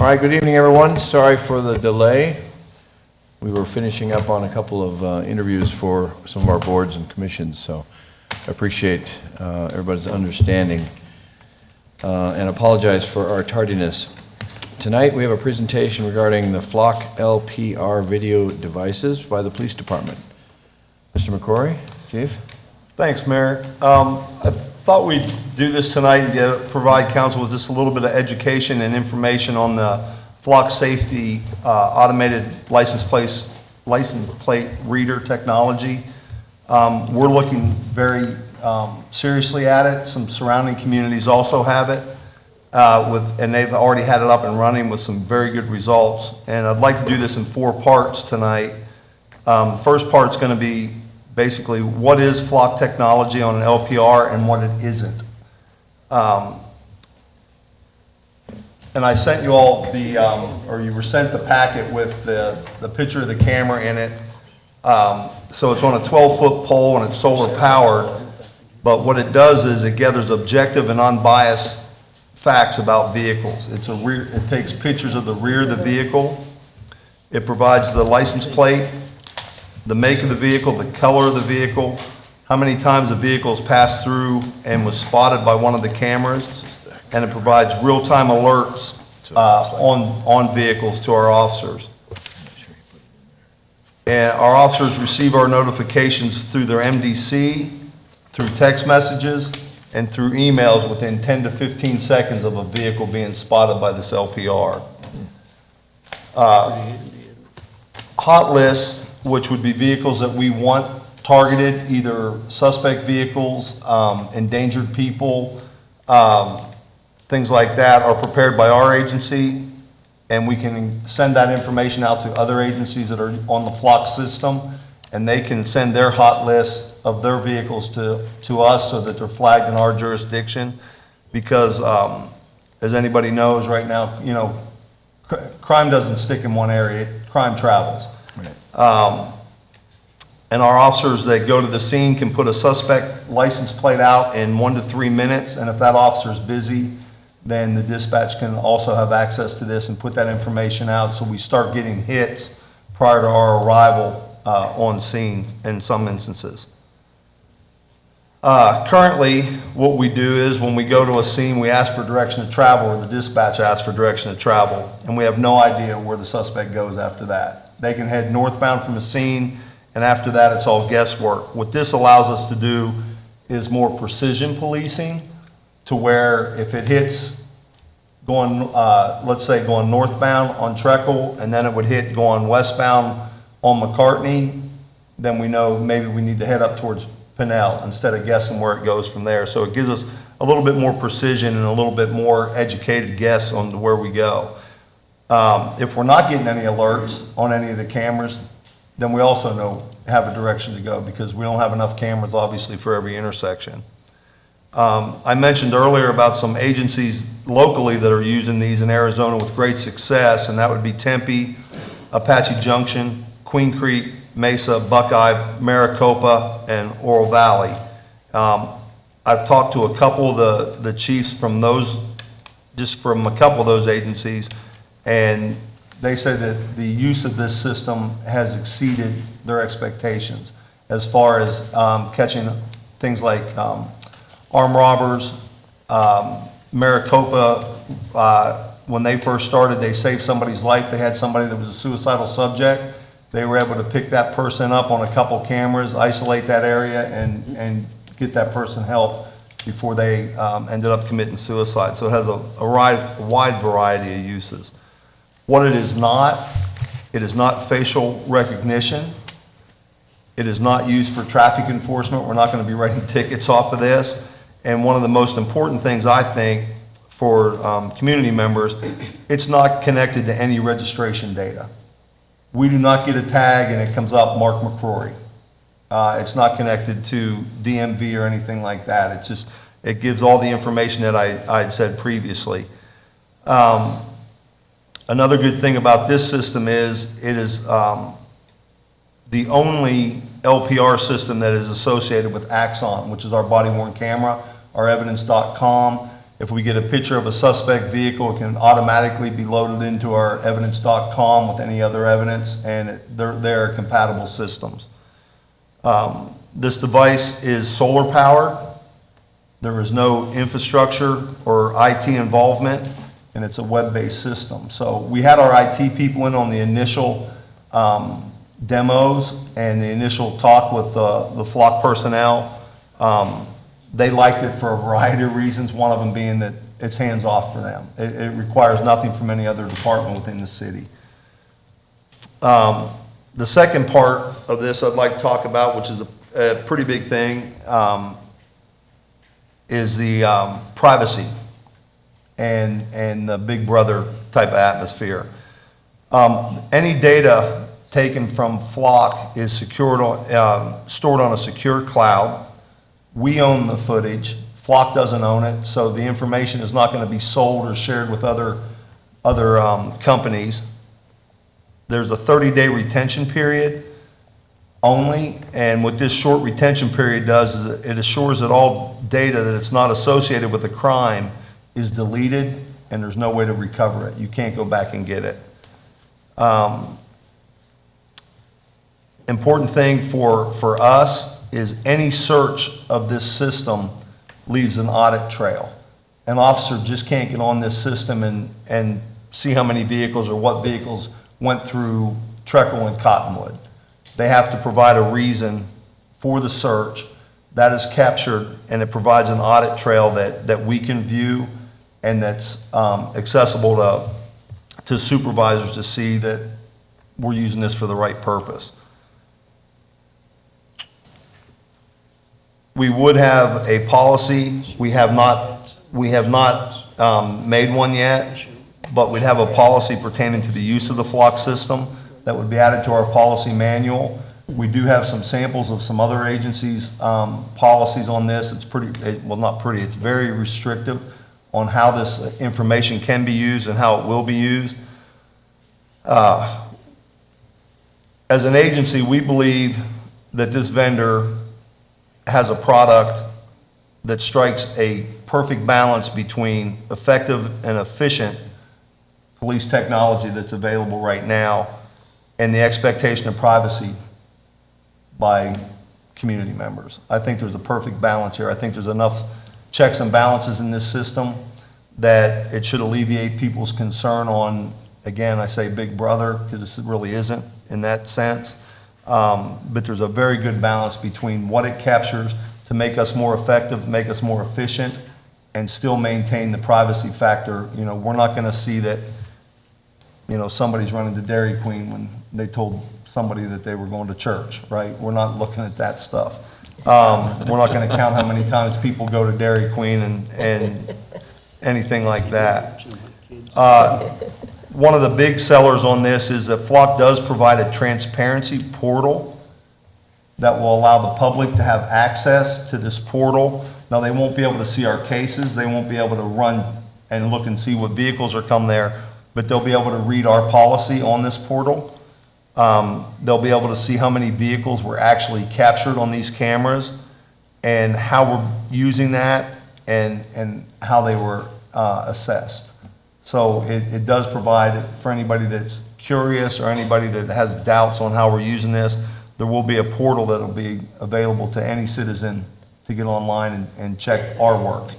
All right, good evening, everyone. Sorry for the delay. We were finishing up on a couple of interviews for some of our boards and commissions, so I appreciate everybody's understanding and apologize for our tardiness. Tonight, we have a presentation regarding the Flock LPR video devices by the Police Department. Mr. McCrory, Chief? Thanks, Mayor. I thought we'd do this tonight and provide council with just a little bit of education and information on the Flock Safety automated license plate reader technology. We're looking very seriously at it. Some surrounding communities also have it, and they've already had it up and running with some very good results. And I'd like to do this in 4 parts tonight. First part's going to be basically what is Flock technology on an LPR and what it isn't. And I sent you all or you were sent the packet with the picture of the camera in it. So it's on a 12-foot pole and it's solar powered. But what it does is it gathers objective and unbiased facts about vehicles. It takes pictures of the rear of the vehicle. It provides the license plate, the make of the vehicle, the color of the vehicle, how many times the vehicle has passed through and was spotted by one of the cameras, and it provides real-time alerts on vehicles to our officers. And our officers receive our notifications through their MDC, through text messages, and through emails within 10 to 15 seconds of a vehicle being spotted by this LPR. Hot lists, which would be vehicles that we want targeted, either suspect vehicles, endangered people, things like that, are prepared by our agency, and we can send that information out to other agencies that are on the Flock system, and they can send their hot list of their vehicles to us so that they're flagged in our jurisdiction. Because as anybody knows right now, crime doesn't stick in one area, crime travels. Right. And our officers that go to the scene can put a suspect license plate out in 1 to 3 minutes, and if that officer's busy, then the dispatch can also have access to this and put that information out, so we start getting hits prior to our arrival on scene in some instances. Currently, what we do is when we go to a scene, we ask for direction of travel, or the dispatch asks for direction of travel, and we have no idea where the suspect goes after that. They can head northbound from the scene, and after that, it's all guesswork. What this allows us to do is more precision policing, to where if it hits going, let's say going northbound on Treckle, and then it would hit going westbound on McCartney, then we know maybe we need to head up towards Pinnell instead of guessing where it goes from there. So it gives us a little bit more precision and a little bit more educated guess on where we go. If we're not getting any alerts on any of the cameras, then we also have a direction to go, because we don't have enough cameras, obviously, for every intersection. I mentioned earlier about some agencies locally that are using these in Arizona with great success, and that would be Tempe, Apache Junction, Queen Creek, Mesa, Buckeye, Maricopa, and Oro Valley. I've talked to a couple of the chiefs from a couple of those agencies, and they said that the use of this system has exceeded their expectations as far as catching things like armed robbers. Maricopa, when they first started, they saved somebody's life. They had somebody that was a suicidal subject. They were able to pick that person up on a couple cameras, isolate that area, and get that person help before they ended up committing suicide. So it has a wide variety of uses. What it is not facial recognition. It is not used for traffic enforcement. We're not going to be writing tickets off of this. And one of the most important things, I think, for community members, it's not connected to any registration data. We do not get a tag and it comes up Mark McCrory. It's not connected to DMV or anything like that. It gives all the information that I had said previously. Another good thing about this system is it is the only LPR system that is associated with Axon, which is our body-worn camera, our evidence.com, If we get a picture of a suspect vehicle, it can automatically be loaded into our evidence.com with any other evidence, and they're compatible systems. This device is solar powered. There is no infrastructure or IT involvement, and it's a web-based system. So we had our IT people in on the initial demos and the initial talk with the flock personnel. They liked it for a variety of reasons, one of them being that it's hands-off for them. It requires nothing from any other department within the city. The second part of this I'd like to talk about, which is a pretty big thing, is the privacy and the Big Brother type of atmosphere. Any data taken from Flock is stored on a secure cloud. We own the footage. Flock doesn't own it, so the information is not going to be sold or shared with other companies. There's a 30-day retention period only, and what this short retention period does is it assures that all data that it's not associated with a crime is deleted, and there's no way to recover it. You can't go back and get it. Important thing for us is any search of this system leaves an audit trail. An officer just can't get on this system and see how many vehicles or what vehicles went through Treckle and Cottonwood. They have to provide a reason for the search. That is captured, and it provides an audit trail that we can view and that's accessible to supervisors to see that we're using this for the right purpose. We would have a policy. We have not made one yet, but we'd have a policy pertaining to the use of the Flock system that would be added to our policy manual. We do have some samples of some other agencies' policies on this. It's it's very restrictive on how this information can be used and how it will be used. As an agency, we believe that this vendor has a product that strikes a perfect balance between effective and efficient police technology that's available right now and the expectation of privacy by community members. I think there's a perfect balance here. I think there's enough checks and balances in this system that it should alleviate people's concern on, again, I say Big Brother because this really isn't in that sense. But there's a very good balance between what it captures to make us more effective, make us more efficient, and still maintain the privacy factor. You know, we're not going to see that, you know, somebody's running to Dairy Queen when they told somebody that they were going to church, right? We're not looking at that stuff. We're not going to count how many times people go to Dairy Queen and anything like that. One of the big sellers on this is that Flock does provide a transparency portal that will allow the public to have access to this portal. Now, they won't be able to see our cases. They won't be able to run and look and see what vehicles are come there, but they'll be able to read our policy on this portal. They'll be able to see how many vehicles were actually captured on these cameras and how we're using that and how they were assessed. So it does provide, for anybody that's curious or anybody that has doubts on how we're using this, there will be a portal that will be available to any citizen to get online and check our work.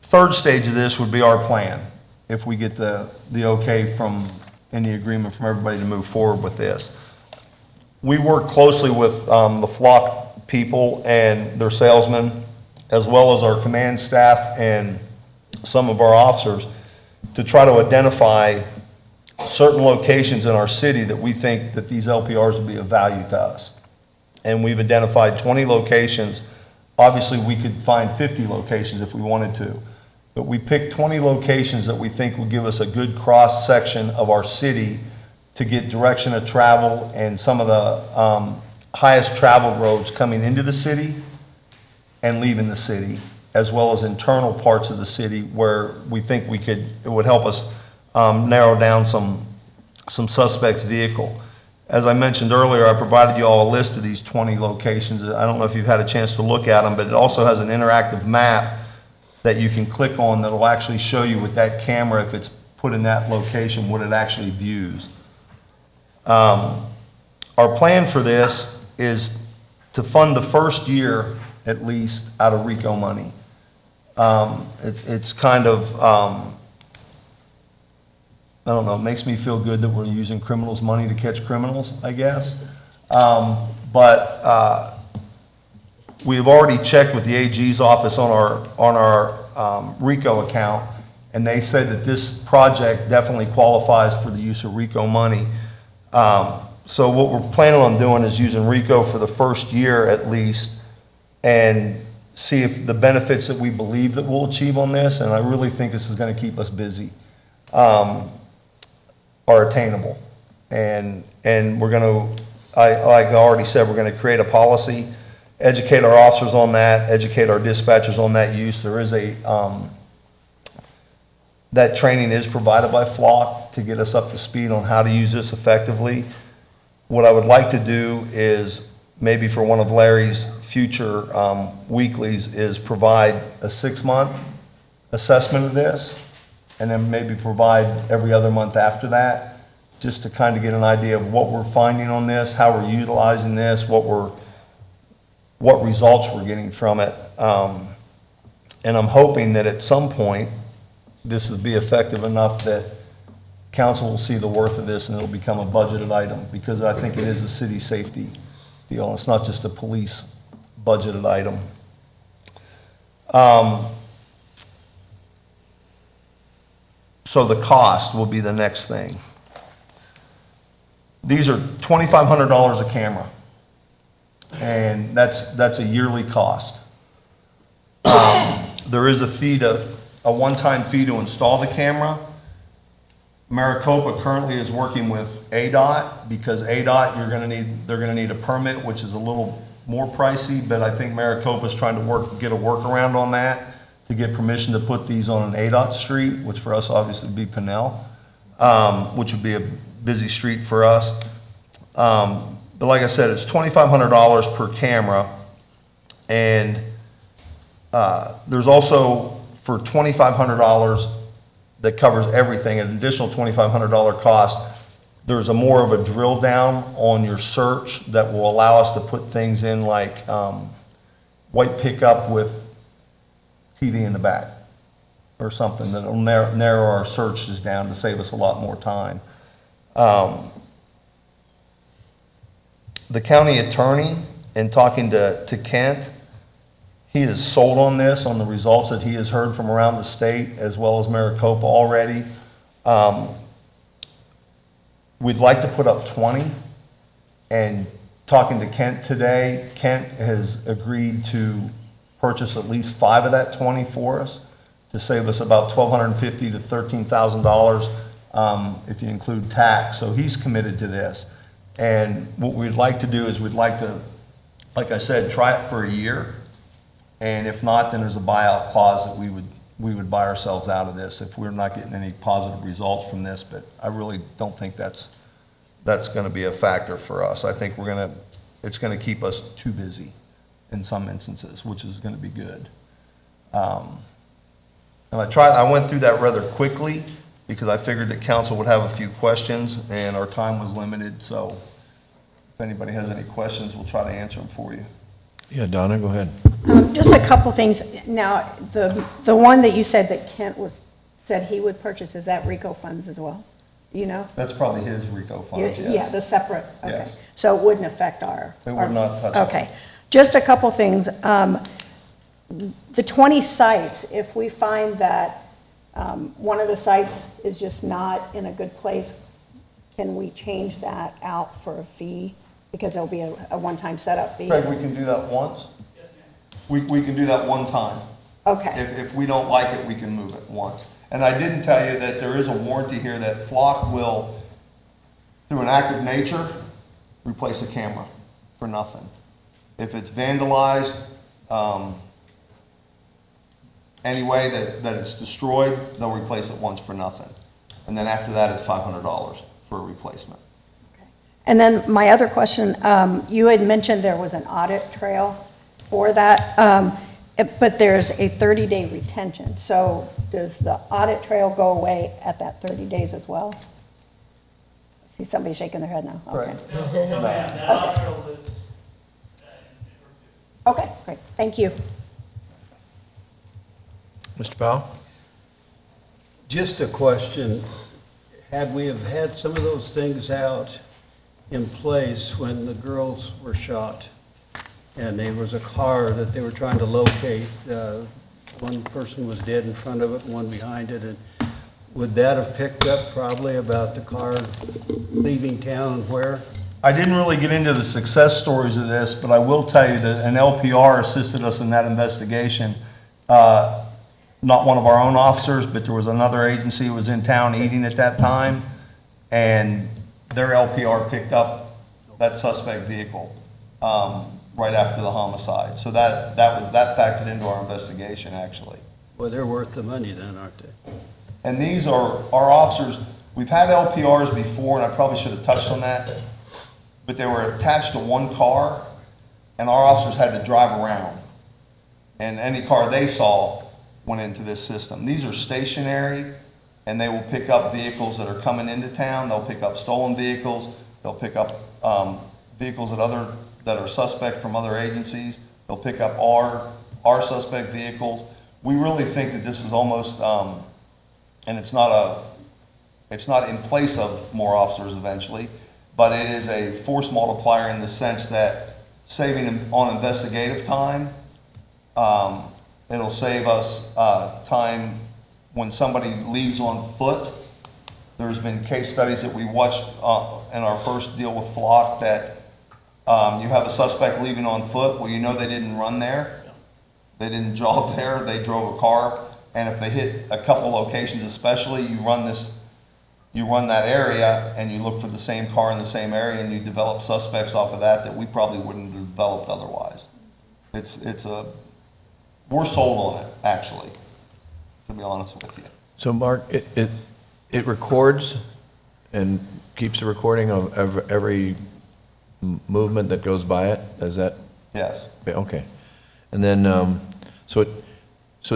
Third stage of this would be our plan, if we get the okay from any agreement from everybody to move forward with this. We work closely with the Flock people and their salesmen, as well as our command staff and some of our officers, to try to identify certain locations in our city that we think that these LPRs will be of value to us. And we've identified 20 locations. Obviously, we could find 50 locations if we wanted to, but we picked 20 locations that we think will give us a good cross-section of our city to get direction of travel and some of the highest traveled roads coming into the city and leaving the city, as well as internal parts of the city where we think it would help us narrow down some suspects' vehicle. As I mentioned earlier, I provided you all a list of these 20 locations. I don't know if you've had a chance to look at them, but it also has an interactive map that you can click on that'll actually show you with that camera, if it's put in that location, what it actually views. Our plan for this is to fund the first year, at least, out of RICO money. It's kind of, I don't know, it makes me feel good that we're using criminals' money to catch criminals, I guess. But we have already checked with the AG's office on our RICO account, and they said that this project definitely qualifies for the use of RICO money. So what we're planning on doing is using RICO for the first year at least, and see if the benefits that we believe that we'll achieve on this, and I really think this is gonna keep us busy, are attainable. And we're gonna, like I already said, we're gonna create a policy, educate our officers on that, educate our dispatchers on that use. There is that training is provided by Flock to get us up to speed on how to use this effectively. What I would like to do is, maybe for one of Larry's future weeklies, is provide a 6-month assessment of this, and then maybe provide every other month after that, just to kind of get an idea of what we're finding on this, how we're utilizing this, what results we're getting from it. And I'm hoping that at some point, this will be effective enough that council will see the worth of this and it'll become a budgeted item, because I think it is a city safety deal. It's not just a police budgeted item. So the cost will be the next thing. These are $2,500 a camera, and that's a yearly cost. There is a one-time fee to install the camera. Maricopa currently is working with ADOT, because ADOT, they're gonna need a permit, which is a little more pricey, but I think Maricopa's trying to get a workaround on that to get permission to put these on an ADOT street, which for us obviously would be Pinnell, which would be a busy street for us. But like I said, it's $2,500 per camera, and there's also, for $2,500 that covers everything, an additional $2,500 cost, there's a more of a drill down on your search that will allow us to put things in like white pickup with TV in the back or something that'll narrow our searches down to save us a lot more time. The county attorney, in talking to Kent, he is sold on this, on the results that he has heard from around the state as well as Maricopa already. We'd like to put up 20, and talking to Kent today, Kent has agreed to purchase at least 5 of that 20 for us to save us about $1,250 to $13,000 if you include tax. So he's committed to this. And what we'd like to do is we'd like to, like I said, try it for a year. And if not, then there's a buyout clause that we would buy ourselves out of this if we're not getting any positive results from this. But I really don't think that's going to be a factor for us. I think it's going to keep us too busy in some instances, which is going to be good. And I went through that rather quickly because I figured that council would have a few questions and our time was limited. So if anybody has any questions, we'll try to answer them for you. Yeah, Donna, go ahead. Just a couple things. Now, the one that you said that Kent said he would purchase, is that RICO funds as well? You know? That's probably his RICO funds, yes. Yeah, the separate, okay. Yes. So it wouldn't affect our. It would not touch it. Okay. Just a couple things. The 20 sites, if we find that one of the sites is just not in a good place, can we change that out for a fee? Because there'll be a one-time setup fee. Craig, we can do that once? Yes, ma'am. We can do that one time. Okay. If we don't like it, we can move it once. And I didn't tell you that there is a warranty here that Flock will, through an act of nature, replace a camera for nothing. If it's vandalized, any way that it's destroyed, they'll replace it once for nothing. And then after that, it's $500 for a replacement. And then my other question, you had mentioned there was an audit trail for that, but there's a 30-day retention. So does the audit trail go away at that 30 days as well? I see somebody shaking their head now. Okay. Right. No, ma'am, that optional lives in perpetuity. Okay, great, thank you. Mr. Powell? Just a question, had we have had some of those things out in place when the girls were shot, and there was a car that they were trying to locate, one person was dead in front of it, one behind it, and would that have picked up probably about the car leaving town and where? I didn't really get into the success stories of this, but I will tell you that an LPR assisted us in that investigation. Not one of our own officers, but there was another agency who was in town eating at that time, and their LPR picked up that suspect vehicle right after the homicide. So that factored into our investigation, actually. Well, they're worth the money then, aren't they? And these are our officers. We've had LPRs before, and I probably should have touched on that, but they were attached to one car, and our officers had to drive around. And any car they saw went into this system. These are stationary, and they will pick up vehicles that are coming into town. They'll pick up stolen vehicles. They'll pick up vehicles that are suspect from other agencies. They'll pick up our suspect vehicles. We really think that this is almost, and it's not in place of more officers eventually, but it is a force multiplier in the sense that saving them on investigative time, it'll save us time when somebody leaves on foot. There's been case studies that we watched in our first deal with Flock that you have a suspect leaving on foot. Well, you know they didn't run there. They didn't jog there. They drove a car. And if they hit a couple locations especially, you run that area and you look for the same car in the same area and you develop suspects off of that we probably wouldn't have developed otherwise. We're sold on it, actually, to be honest with you. So Mark, it records and keeps a recording of every movement that goes by it? Is that? Yes. Okay. And then, so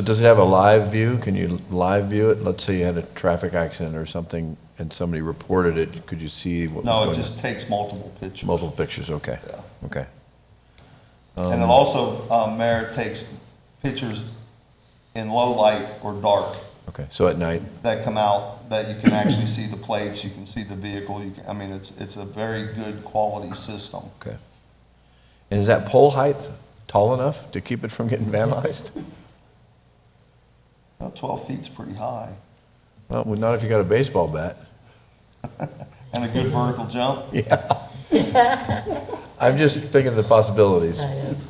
does it have a live view? Can you live view it? Let's say you had a traffic accident or something and somebody reported it, could you see what was going on? No, it just takes multiple pictures. Multiple pictures, okay. Yeah. Okay. And it also, Mayor, takes pictures in low light or dark Okay, so at night, that come out, that you can actually see the plates, you can see the vehicle, it's a very good quality system. okay. And is that pole height tall enough to keep it from getting vandalized? Well, 12 feet's pretty high. Well, not if you got a baseball bat. And a good vertical jump. I'm just thinking of the possibilities.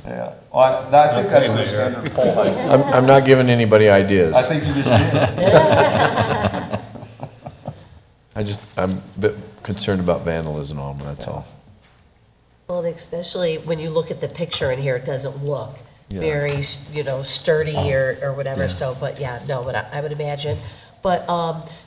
Yeah. Well, I think that's the standard pole height. I'm not giving anybody ideas. I think you just did. I'm a bit concerned about vandalism on them, that's all. Well, especially when you look at the picture in here, it doesn't look Yeah. very, sturdy or whatever, so, but yeah, no, but I would imagine. But,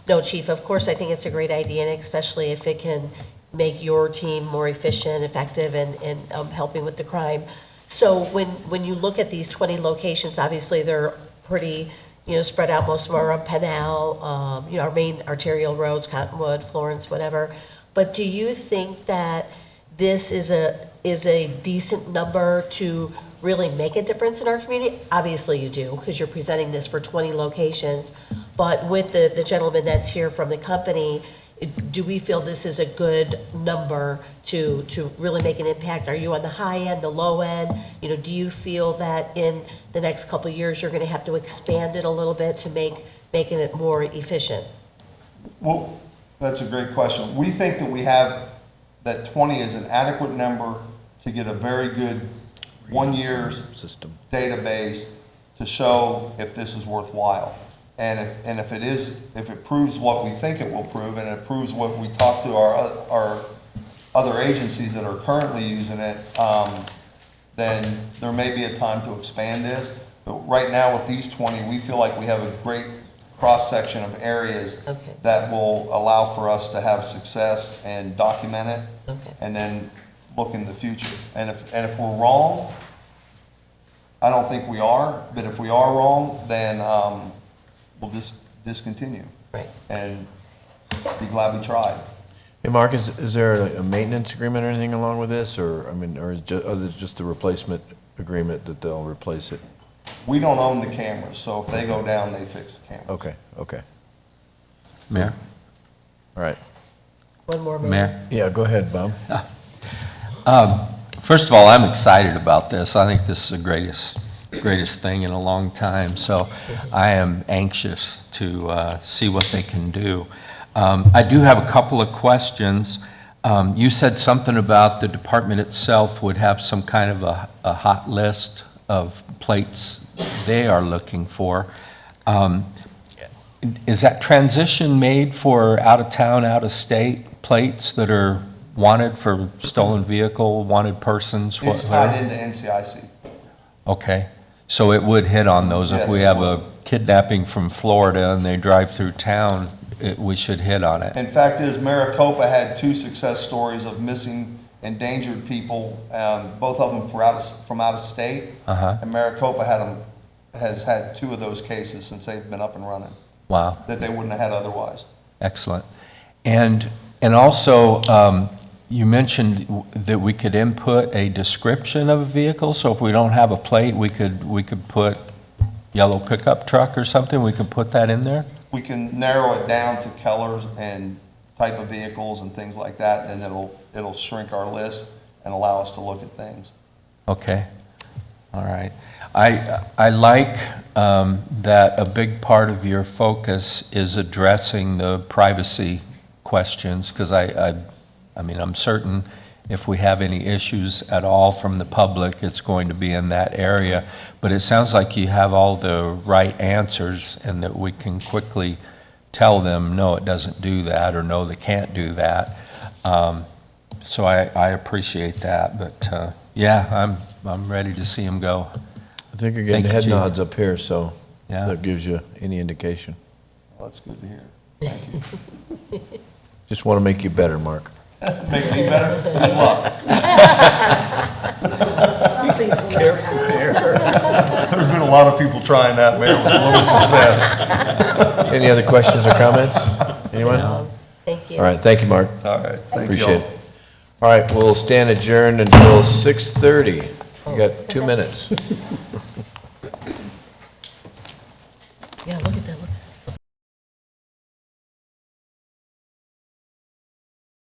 no, Chief, of course, I think it's a great idea, and especially if it can make your team more efficient, effective, and helping with the crime. So when you look at these 20 locations, obviously they're pretty, spread out. Most of them are on Pinal, our main arterial roads, Cottonwood, Florence, whatever. But do you think that this is a decent number to really make a difference in our community? Obviously you do, because you're presenting this for 20 locations. But with the gentleman that's here from the company, do we feel this is a good number to really make an impact? Are you on the high end, the low end? Do you feel that in the next couple of years, you're going to have to expand it a little bit to making it more efficient? Well, that's a great question. We think that 20 is an adequate number to get a very good 1 year System. database to show if this is worthwhile. And if it proves what we think it will prove, and it proves what we talk to our other agencies that are currently using it, then there may be a time to expand this. But right now with these 20, we feel like we have a great cross-section of areas Okay. that will allow for us to have success and document it, Okay. and then look in the future. And if we're wrong, I don't think we are, but if we are wrong, then we'll just discontinue Right. and be glad we tried. Hey, Mark, is there a maintenance agreement or anything along with this, or, I mean, or is it just the replacement agreement that they'll replace it? We don't own the cameras, so if they go down, they fix the camera. Okay, okay, Mayor? all right. One more minute. Mayor? Yeah, go ahead, Bob. First of all, I'm excited about this. I think this is the greatest thing in a long time, so I am anxious to see what they can do. I do have a couple of questions. You said something about the department itself would have some kind of a hot list of plates they are looking for. Is that transition made for out-of-town, out-of-state plates that are wanted for stolen vehicle, wanted persons? It's tied into NCIC. Okay, so it would hit on those. If Yes, we it have would. a kidnapping from Florida and they drive through town, we should hit on it. In fact is, Maricopa had 2 success stories of missing endangered people, both of them from out of state. Uh-huh. And Maricopa has had 2 of those cases since they've been up and running, Wow, that they wouldn't have had otherwise. excellent. And also, you mentioned that we could input a description of a vehicle, so if we don't have a plate, we could put yellow pickup truck or something, we could put that in there? We can narrow it down to colors and type of vehicles and things like that, and it'll shrink our list and allow us to look at things. Okay, all right. I like that a big part of your focus is addressing the privacy questions, because I mean, I'm certain if we have any issues at all from the public, it's going to be in that area. But it sounds like you have all the right answers and that we can quickly tell them, no, it doesn't do that, or no, they can't do that. So I appreciate that, but yeah, I'm ready to see them go. I think you're getting Thank you, head Chief. nods up here, so Yeah. that gives you any indication. Well, that's good to hear. Thank you. Just want to make you better, Mark. Makes me better? Good luck. There's been a lot of people trying that, Mayor, with little success. Any other questions or comments? Anyone? Thank you. All right, thank you, Mark. All right, thank you. Appreciate it. All right, we'll stand adjourned until 6:30. You got 2 minutes. Yeah, look at that, look.